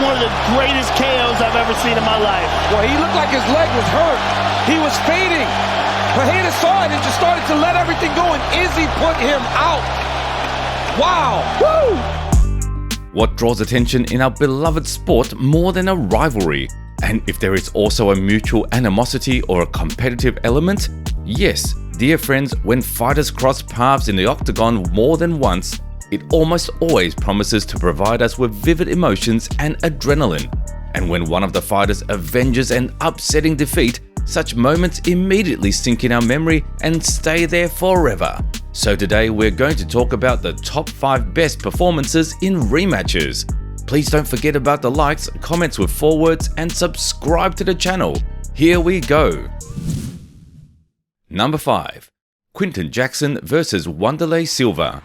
one of the greatest KOs I've ever seen in my life. Well, he looked like his leg was hurt. He was fading. Pereira saw it and just started to let everything go, and Izzy put him out. Wow. Woo! What draws attention in our beloved sport more than a rivalry? And if there is also a mutual animosity or a competitive element? Yes, dear friends, when fighters cross paths in the octagon more than once, it almost always promises to provide us with vivid emotions and adrenaline. And when one of the fighters avenges an upsetting defeat, such moments immediately sink in our memory and stay there forever. So today we're going to talk about the top 5 best performances in rematches. Please don't forget about the likes, comments with forewords, and subscribe to the channel. Here we go. Number 5. Quinton Jackson vs Wanderlei Silva.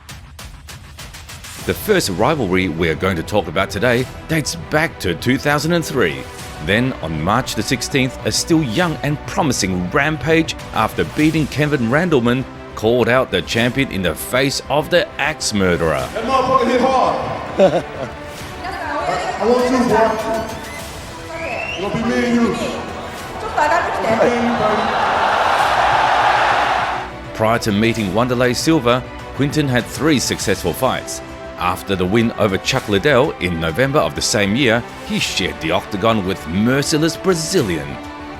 The first rivalry we are going to talk about today dates back to 2003. Then, on March the 16th, a still young and promising Rampage, after beating Kevin Randleman, called out the champion in the face of the Axe Murderer. That motherfucker hit hard. I want you, bro. It's gonna be me and you. Prior to meeting Wanderlei Silva, Quinton had 3 successful fights. After the win over Chuck Liddell in November of the same year, he shared the octagon with merciless Brazilian.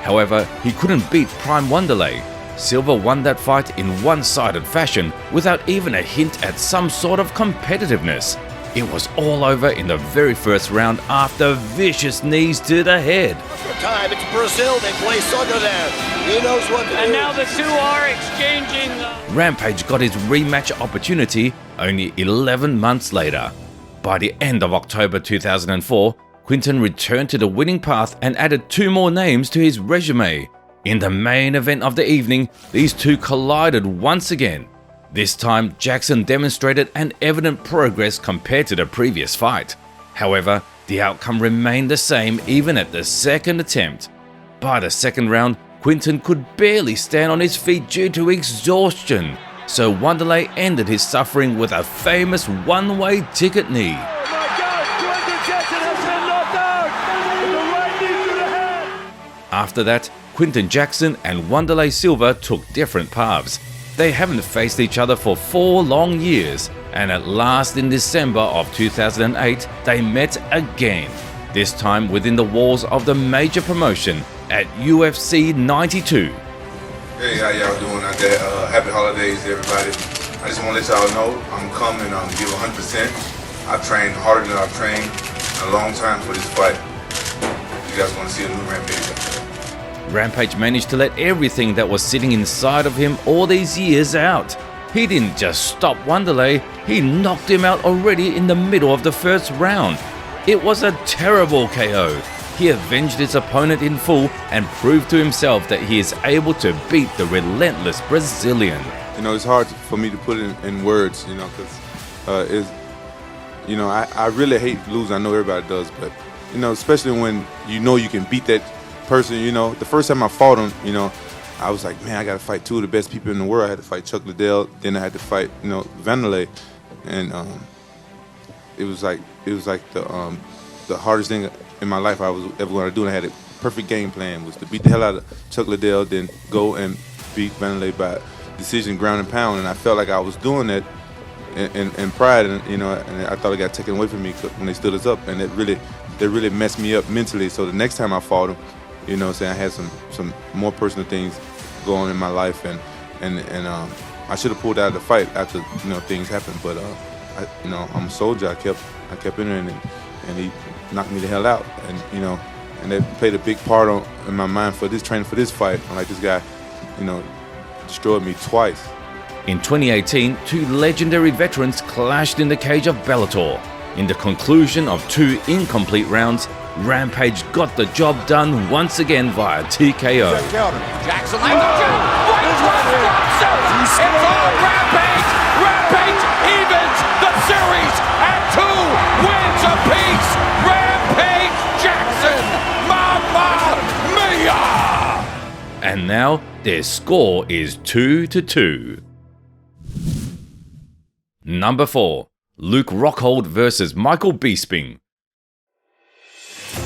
However, he couldn't beat Prime Wanderlei. Silva won that fight in one-sided fashion without even a hint at some sort of competitiveness. It was all over in the very first round after vicious knees to the head. Time, it's Brazil, they play soccer there. He knows what to do. And now the two are exchanging. Rampage got his rematch opportunity only 11 months later. By the end of October 2004, Quinton returned to the winning path and added 2 more names to his resume. In the main event of the evening, these two collided once again. This time, Jackson demonstrated an evident progress compared to the previous fight. However, the outcome remained the same even at the second attempt. By the second round, Quinton could barely stand on his feet due to exhaustion, so Wanderlei ended his suffering with a famous one-way ticket knee. Oh my God, Quinton Jackson has been knocked out with the right knee to the head. After that, Quinton Jackson and Wanderlei Silva took different paths. They haven't faced each other for 4 long years, and at last in December of 2008, they met again. This time within the walls of the major promotion at UFC 92. Hey, how y'all doing out there? Happy holidays, everybody. I just want to let y'all know I'm coming to give 100%. I've trained harder than I've trained in a long time for this fight. You guys want to see a new Rampage? Rampage managed to let everything that was sitting inside of him all these years out. He didn't just stop Wanderlei, he knocked him out already in the middle of the first round. It was a terrible KO. He avenged his opponent in full and proved to himself that he is able to beat the relentless Brazilian. You know, it's hard for me to put it in words, you know, because I really hate losing. I know everybody does, but, you know, especially when you know you can beat that person, you know. The first time I fought him, you know, I was like, man, I got to fight 2 of the best people in the world. I had to fight Chuck Liddell, then I had to fight, you know, Wanderlei, and it was like the hardest thing in my life I was ever going to do. And I had a perfect game plan, was to beat the hell out of Chuck Liddell, then go and beat Wanderlei by decision, ground and pound. And I felt like I was doing that in pride, and you know, and I thought it got taken away from me when they stood us up, and it really messed me up mentally. So the next time I fought him, you know, saying I had some more personal things going on in my life, and I should have pulled out of the fight after, you know, things happened. But I'm a soldier. I kept entering, and he knocked me the hell out, and you know, and that played a big part in my mind for this training for this fight. I'm like, this guy, you know, destroyed me twice. In 2018, 2 legendary veterans clashed in the cage of Bellator. In the conclusion of 2 incomplete rounds, Rampage got the job done once again via TKO. Jackson like the jump. It's all Rampage. Rampage evens the series at 2 wins apiece. Rampage Jackson, Mamma Mia! And now their score is 2-2. Number 4. Luke Rockhold vs Michael Bisping.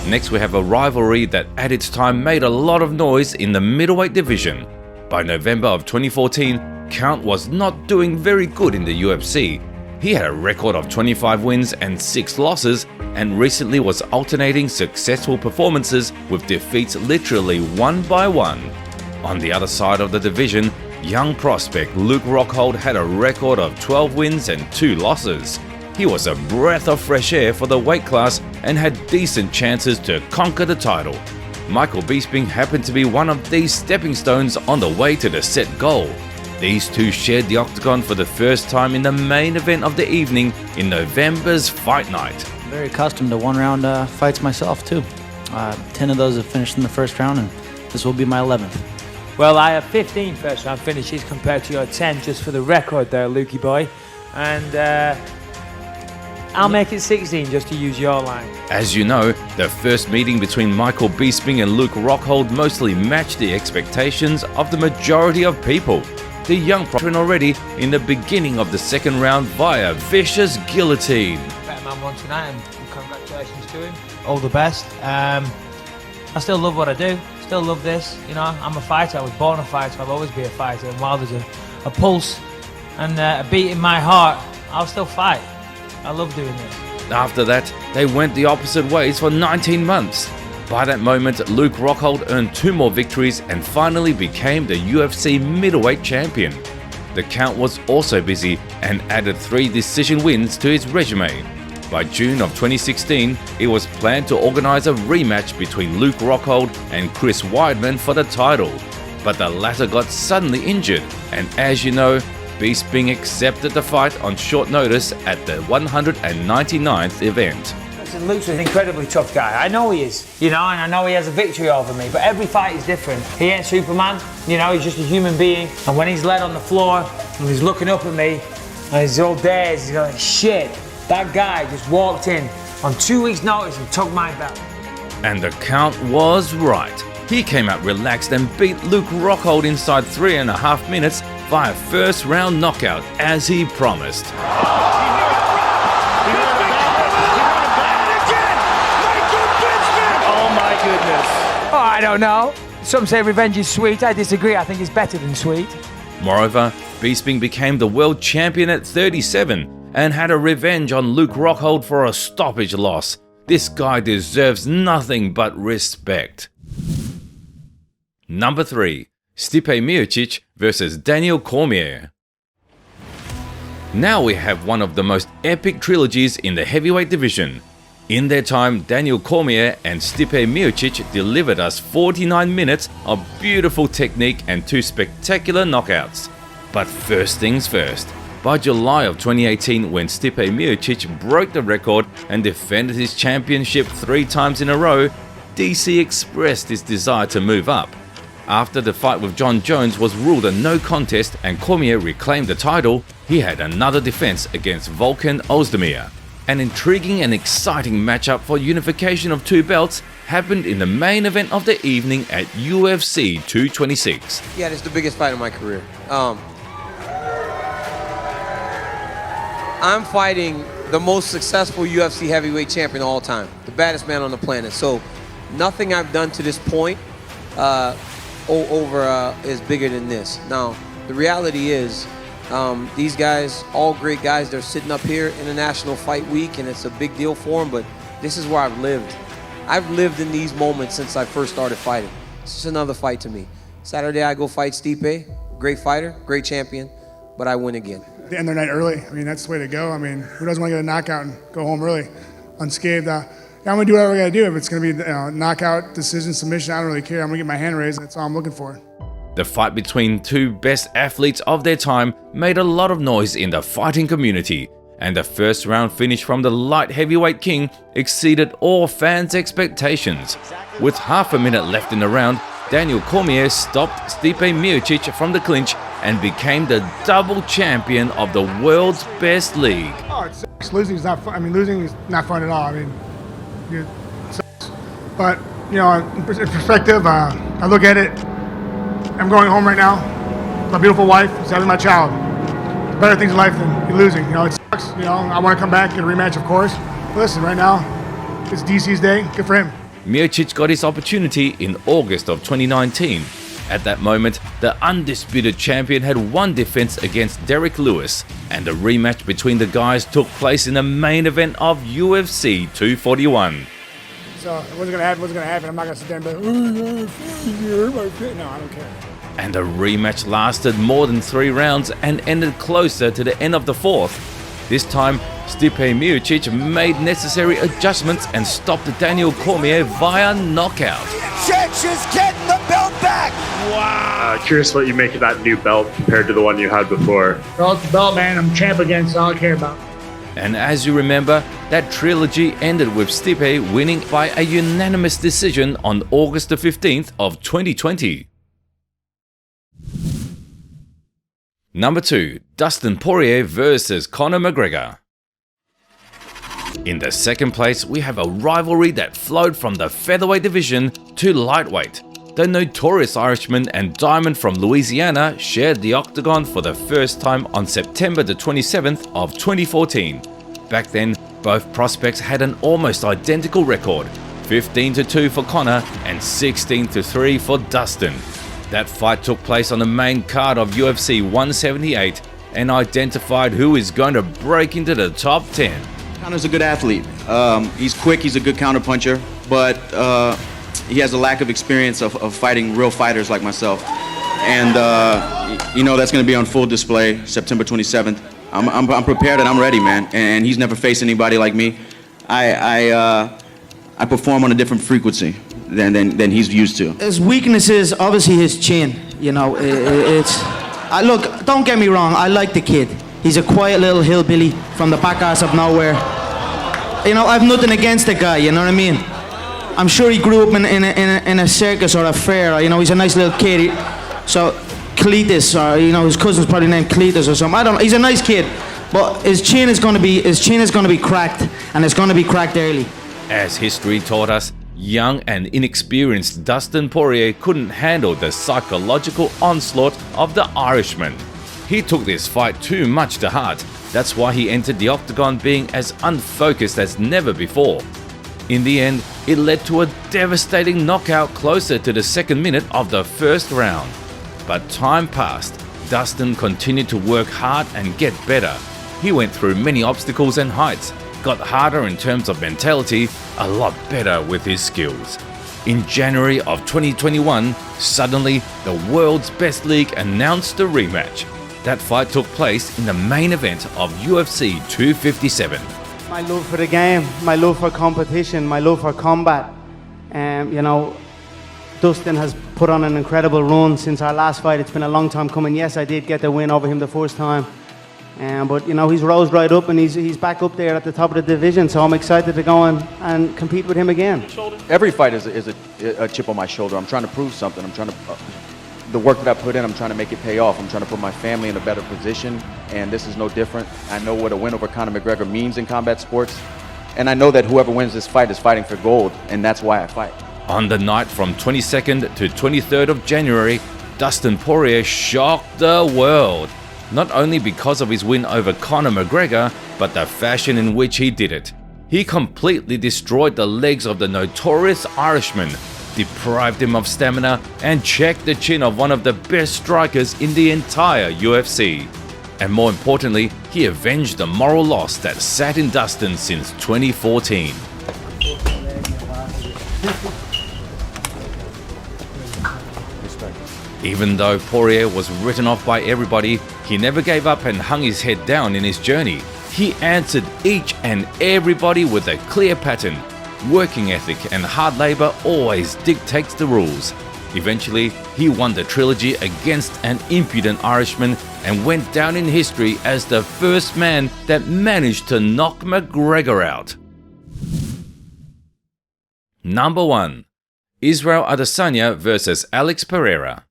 Next we have a rivalry that at its time made a lot of noise in the middleweight division. By November of 2014, Count was not doing very good in the UFC. He had a record of 25 wins and 6 losses, and recently was alternating successful performances with defeats literally one by one. On the other side of the division, young prospect Luke Rockhold had a record of 12 wins and 2 losses. He was a breath of fresh air for the weight class and had decent chances to conquer the title. Michael Bisping happened to be one of these stepping stones on the way to the set goal. These two shared the octagon for the first time in the main event of the evening in November's fight night. Very accustomed to one-round fights myself too. 10 of those have finished in the first round, and this will be my 11th. Well, I have 15 first-round finishes compared to your 10, just for the record there, Lukey boy. And I'll make it 16 just to use your line. As you know, the first meeting between Michael Bisping and Luke Rockhold mostly matched the expectations of the majority of people. The young pro already in the beginning of the second round via vicious guillotine. Better man won tonight, and congratulations to him. All the best. I still love what I do. Still love this. You know, I'm a fighter. I was born a fighter. I'll always be a fighter. And while there's a pulse and a beat in my heart, I'll still fight. I love doing this. After that, they went the opposite ways for 19 months. By that moment, Luke Rockhold earned 2 more victories and finally became the UFC middleweight champion. The Count was also busy and added 3 decision wins to his resume. By June of 2016, it was planned to organize a rematch between Luke Rockhold and Chris Weidman for the title, but the latter got suddenly injured, and as you know, Bisping accepted the fight on short notice at the 199th event. Listen, Luke's an incredibly tough guy. I know he is, you know, and I know he has a victory over me, but every fight is different. He ain't Superman, you know, he's just a human being, and when he's led on the floor and he's looking up at me and he's all dazed, he's going, shit, that guy just walked in on 2 weeks' notice and took my belt. And the Count was right. He came out relaxed and beat Luke Rockhold inside 3.5 minutes via first round knockout, as he promised. Oh my goodness. Oh, I don't know. Some say revenge is sweet. I disagree. I think it's better than sweet. Moreover, Bisping became the world champion at 37 and had a revenge on Luke Rockhold for a stoppage loss. This guy deserves nothing but respect. Number 3. Stipe Miocic versus Daniel Cormier. Now we have one of the most epic trilogies in the heavyweight division. In their time, Daniel Cormier and Stipe Miocic delivered us 49 minutes of beautiful technique and 2 spectacular knockouts. But first things first. By July of 2018, when Stipe Miocic broke the record and defended his championship 3 times in a row, DC expressed his desire to move up. After the fight with John Jones was ruled a no contest and Cormier reclaimed the title, he had another defense against Volkan Ozdemir. An intriguing and exciting matchup for unification of 2 belts happened in the main event of the evening at UFC 226. Yeah, this is the biggest fight of my career. I'm fighting the most successful UFC heavyweight champion of all time, the baddest man on the planet. So nothing I've done to this point is bigger than this. Now, the reality is, these guys, all great guys, they're sitting up here in the National Fight Week, and it's a big deal for them, but this is where I've lived. I've lived in these moments since I first started fighting. It's just another fight to me. Saturday, I go fight Stipe, great fighter, great champion, but I win again. They end their night early. I mean, that's the way to go. I mean, who doesn't want to get a knockout and go home early unscathed? I'm going to do whatever I got to do. If it's going to be knockout, decision, submission, I don't really care. I'm going to get my hand raised. That's all I'm looking for. The fight between 2 best athletes of their time made a lot of noise in the fighting community, and the first round finish from the light heavyweight king exceeded all fans' expectations. With half a minute left in the round, Daniel Cormier stopped Stipe Miocic from the clinch and became the double champion of the world's best league. Oh, it sucks. Losing is not fun. I mean, losing is not fun at all. I mean, it sucks. But, you know, in perspective, I look at it, I'm going home right now, my beautiful wife, is having my child. Better things in life than losing. You know, it sucks. You know, I want to come back, get a rematch, of course. But listen, right now, it's DC's day. Good for him. Miocic got his opportunity in August of 2019. At that moment, the undisputed champion had one defense against Derek Lewis, and a rematch between the guys took place in the main event of UFC 241. So what's gonna happen? I'm not gonna sit there and be like, no, I don't care. And the rematch lasted more than 3 rounds and ended closer to the end of the 4th. This time, Stipe Miocic made necessary adjustments and stopped Daniel Cormier via knockout. Miocic is getting the belt back. Curious what you make of that new belt compared to the one you had before. Belt's the belt, man. I'm champ again, so all I care about. And as you remember, that trilogy ended with Stipe winning by a unanimous decision on August the 15th of 2020. Number 2. Dustin Poirier versus Conor McGregor. In the second place, we have a rivalry that flowed from the featherweight division to lightweight. The notorious Irishman and Diamond from Louisiana shared the octagon for the first time on September the 27th of 2014. Back then, both prospects had an almost identical record, 15-2 for Conor and 16-3 for Dustin. That fight took place on the main card of UFC 178 and identified who is going to break into the top 10. Conor's a good athlete. He's quick, he's a good counterpuncher, but he has a lack of experience of fighting real fighters like myself. And you know that's going to be on full display September 27th. I'm prepared and I'm ready, man. And he's never faced anybody like me. I perform on a different frequency than he's used to. His weakness is obviously his chin. You know, look, don't get me wrong. I like the kid. He's a quiet little hillbilly from the back ass of nowhere. You know, I've nothing against the guy. You know what I mean? I'm sure he grew up in a circus or a fair. You know, he's a nice little kid. So Cletus, or you know, his cousin's probably named Cletus or something. I don't know. He's a nice kid, but his chin is going to be cracked, and it's going to be cracked early. As history taught us, young and inexperienced Dustin Poirier couldn't handle the psychological onslaught of the Irishman. He took this fight too much to heart. That's why he entered the octagon being as unfocused as never before. In the end, it led to a devastating knockout closer to the 2nd minute of the 1st round. But time passed. Dustin continued to work hard and get better. He went through many obstacles and heights, got harder in terms of mentality, a lot better with his skills. In January of 2021, suddenly the world's best league announced a rematch. That fight took place in the main event of UFC 257. My love for the game, my love for competition, my love for combat. You know, Dustin has put on an incredible run since our last fight. It's been a long time coming. Yes, I did get the win over him the first time. But you know, he's rose right up and he's back up there at the top of the division, so I'm excited to go and compete with him again. Every fight is a chip on my shoulder. I'm trying to prove something. I'm trying to, the work that I put in, I'm trying to make it pay off. I'm trying to put my family in a better position, and this is no different. I know what a win over Conor McGregor means in combat sports, and I know that whoever wins this fight is fighting for gold, and that's why I fight. On the night from 22nd to 23rd of January, Dustin Poirier shocked the world. Not only because of his win over Conor McGregor, but the fashion in which he did it. He completely destroyed the legs of the notorious Irishman, deprived him of stamina, and checked the chin of one of the best strikers in the entire UFC. And more importantly, he avenged the moral loss that sat in Dustin since 2014. Even though Poirier was written off by everybody, he never gave up and hung his head down in his journey. He answered each and everybody with a clear pattern. Working ethic and hard labor always dictates the rules. Eventually, he won the trilogy against an impudent Irishman and went down in history as the first man that managed to knock McGregor out. Number 1. Israel Adesanya versus Alex Pereira.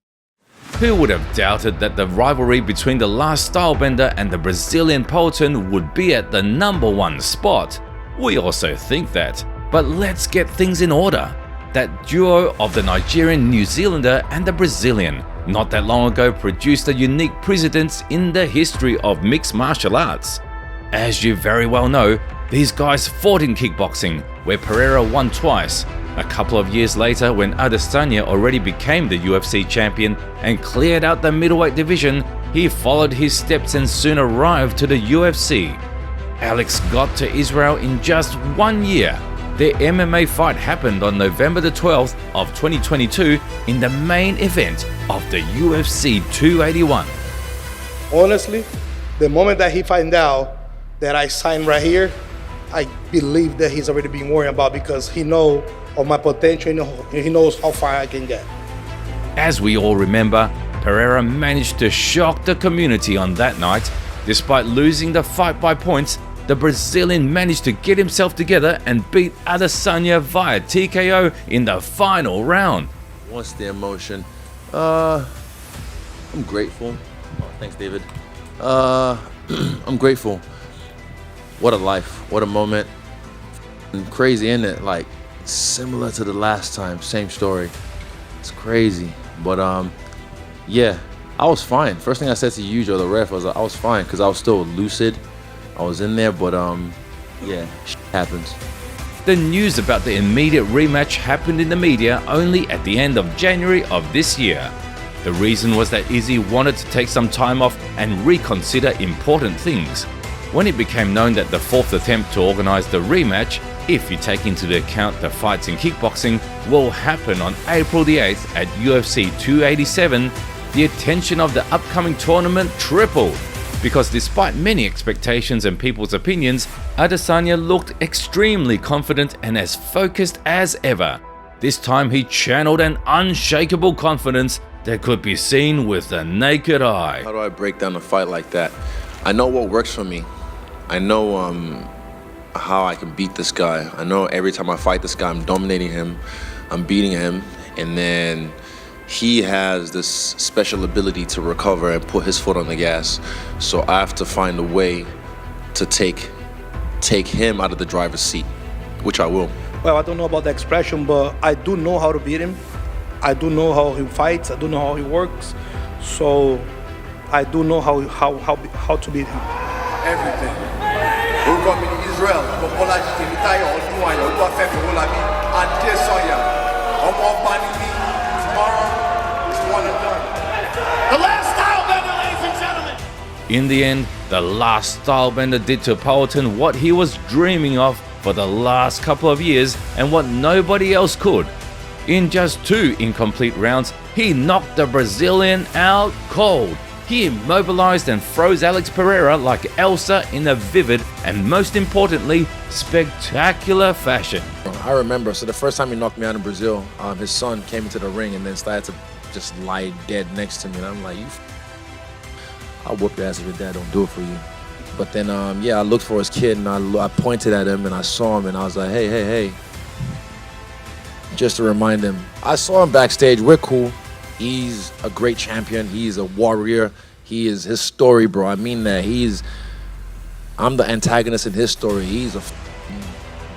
Who would have doubted that the rivalry between the last stylebender and the Brazilian Poulton would be at the number 1 spot? We also think that. But let's get things in order. That duo of the Nigerian New Zealander and the Brazilian not that long ago produced a unique precedent in the history of mixed martial arts. As you very well know, these guys fought in kickboxing, where Pereira won twice, A couple of years later, when Adesanya already became the UFC champion and cleared out the middleweight division, he followed his steps and soon arrived to the UFC. Alex got to Israel in just 1 year. Their MMA fight happened on November the 12th of 2022 in the main event of the UFC 281. Honestly, the moment that he find out that I signed right here, I believe that he's already been worrying about, because he knows of my potential, he knows how far I can get. As we all remember, Pereira managed to shock the community on that night. Despite losing the fight by points, the Brazilian managed to get himself together and beat Adesanya via TKO in the final round. What's the emotion? I'm grateful. Oh, thanks, David. I'm grateful. What a life. What a moment. And crazy, isn't it? Like, similar to the last time. Same story. It's crazy. But, yeah, I was fine. First thing I said to you or the ref was I was fine, because I was still lucid. I was in there, but yeah, shit happens. The news about the immediate rematch happened in the media only at the end of January of this year. The reason was that Izzy wanted to take some time off and reconsider important things. When it became known that the fourth attempt to organize the rematch, if you take into account the fights in kickboxing, will happen on April the 8th at UFC 287, the attention of the upcoming tournament tripled. Because despite many expectations and people's opinions, Adesanya looked extremely confident and as focused as ever. This time he channeled an unshakable confidence that could be seen with the naked eye. How do I break down a fight like that? I know what works for me. I know how I can beat this guy. I know every time I fight this guy, I'm dominating him, I'm beating him, and then he has this special ability to recover and put his foot on the gas. So I have to find a way to take him out of the driver's seat, which I will. Well, I don't know about the expression, but I do know how to beat him. I do know how he fights. I do know how he works. So I do know how to beat him. Everything. We're coming to Israel. The last stylebender, ladies and gentlemen. In the end, the last stylebender did to Poulton what he was dreaming of for the last couple of years and what nobody else could. In just 2 incomplete rounds, he knocked the Brazilian out cold. He immobilized and froze Alex Pereira like Elsa in a vivid and, most importantly, spectacular fashion. I remember, so the first time he knocked me out in Brazil, his son came into the ring and then started to just lie dead next to me. And I'm like, I'll whoop your ass if your dad don't do it for you. But then, yeah, I looked for his kid and I pointed at him and I saw him and I was like, hey. Just to remind him, I saw him backstage, we're cool. He's a great champion, he's a warrior. He is his story, bro. I mean that. I'm the antagonist in his story. He's a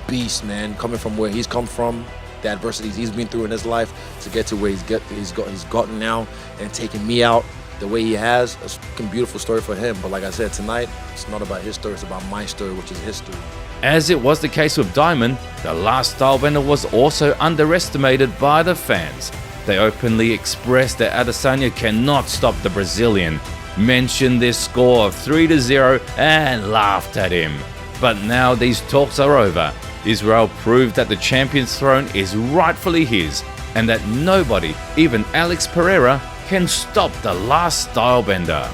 beast, man. Coming from where he's come from, the adversities he's been through in his life to get to where he's gotten now and taking me out the way he has. It's a fucking beautiful story for him. But like I said, tonight, it's not about his story, it's about my story, which is history. As it was the case with Diamond, the last stylebender was also underestimated by the fans. They openly expressed that Adesanya cannot stop the Brazilian, mentioned their score of 3-0 and laughed at him. But now these talks are over. Israel proved that the champion's throne is rightfully his and that nobody, even Alex Pereira, can stop the last stylebender.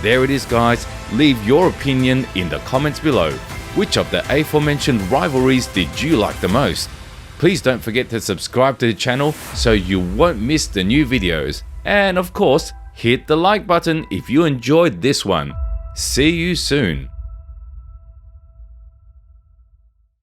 There it is, guys. Leave your opinion in the comments below. Which of the aforementioned rivalries did you like the most? Please don't forget to subscribe to the channel so you won't miss the new videos. And of course, hit the like button if you enjoyed this one. See you soon.